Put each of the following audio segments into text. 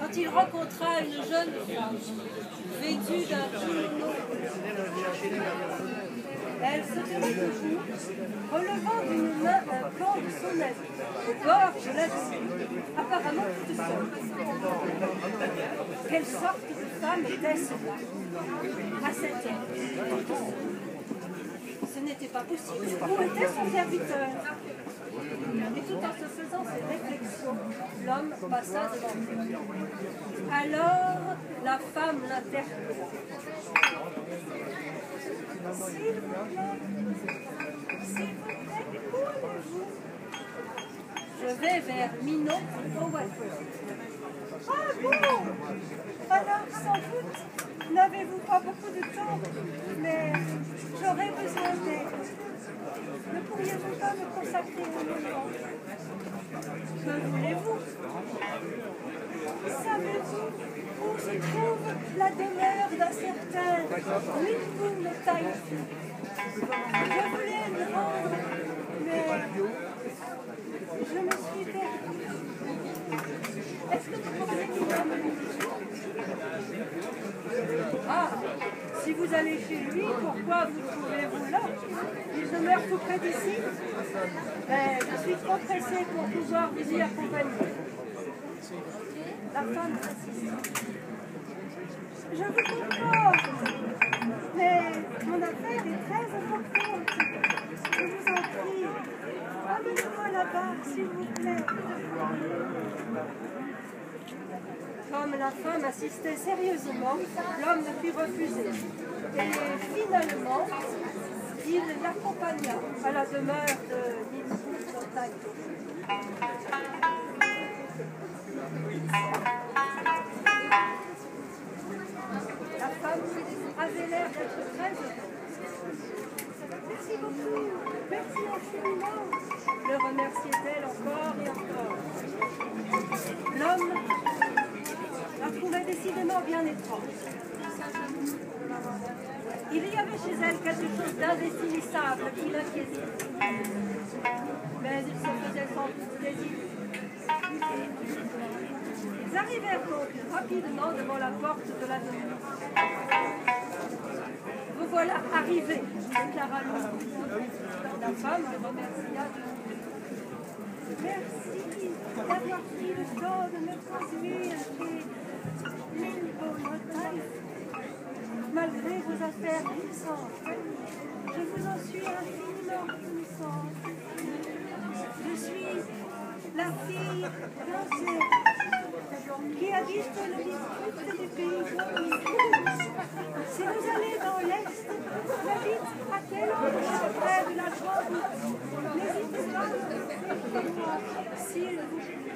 quand il rencontra une jeune femme vêtue d'un kimono. Elle se tenait debout, relevant d'une main un pan de son habit, au bord de la piscine, apparemment toute seule. Quelle sorte de femme était-ce là, à cette heure? Ce n'était pas possible. Où était son serviteur? Et tout en se faisant ces réflexions, l'homme passa devant lui. Alors, la femme l'interpella. S'il vous plaît, où allez-vous? Je vais vers Minot au Waterloo. Ah bon? Alors, sans doute, n'avez-vous pas beaucoup de temps? Mais j'aurais besoin d'aide. Ne pourriez-vous pas me consacrer un moment? Que voulez-vous? Savez-vous où se trouve la demeure d'un certain Linwood Typhy? Je voulais me rendre, mais je me suis perdue. Est-ce que vous pourriez nous amener? Ah, si vous allez chez lui, pourquoi vous trouvez-vous là? Il demeure tout près d'ici. Mais je suis trop pressée pour pouvoir vous y accompagner. La femme insiste. Je vous comprends, mais mon affaire est très importante. Je vous en prie, amenez-moi là-bas, s'il vous plaît. Comme la femme insistait sérieusement, l'homme ne put refuser. Et finalement, il l'accompagna à la demeure de Linwood Typhy. La femme avait l'air d'être très heureuse. Merci beaucoup, merci infiniment, le remerciait-elle encore et encore. L'homme la trouvait décidément bien étrange. Il y avait chez elle quelque chose d'indéfinissable qui l'inquiétait. Mais il se faisait sans doute des idées. Ils arrivèrent donc rapidement devant la porte de la demeure. Vous voilà arrivés, déclara l'homme. La femme le remercia de merci d'avoir pris le temps de me conduire chez Linwood Typhy. Malgré vos affaires puissantes, je vous en suis infiniment reconnaissante. Je suis la fille d'Ancien qui habite le district du pays d'Omi. Si vous allez dans l'Est, j'habite à tel endroit près de la grande route. N'hésitez pas à me faire moi, s'il vous plaît.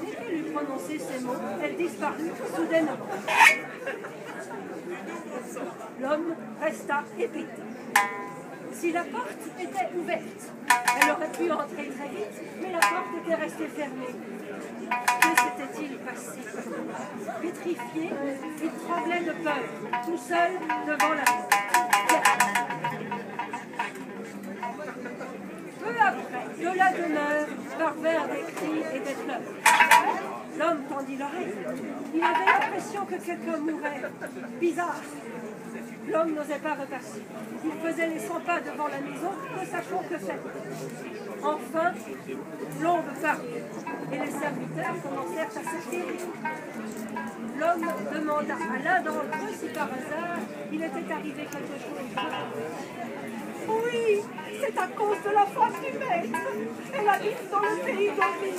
Dès qu'elle eut prononcé ces mots, elle disparut soudainement. L'homme resta hébété. Si la porte était ouverte, elle aurait pu entrer très vite, mais la porte était restée fermée. Que s'était-il passé? Pétrifié, il tremblait de peur, tout seul devant la porte. Peu après, de la demeure parvinrent des cris et des pleurs. L'homme tendit l'oreille. Il avait l'impression que quelqu'un mourait. Bizarre. L'homme n'osait pas repartir. Il faisait les 100 pas devant la maison, ne sachant que faire. Enfin, l'aube parut, et les serviteurs commencèrent à s'écrire. L'homme demanda à l'un d'entre eux si par hasard il était arrivé quelque chose. Oui, c'est à cause de la femme du maître. Elle habite dans le pays d'Omi.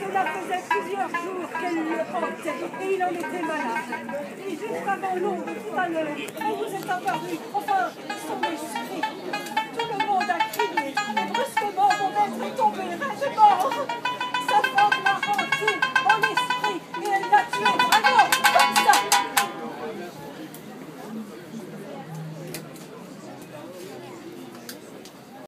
Cela faisait plusieurs jours qu'elle le hantait et il en était malade. Et juste avant l'aube, tout à l'heure, elle vous est apparue, enfin, son esprit. Tout le monde a crié et brusquement mon maître est tombé, raide mort.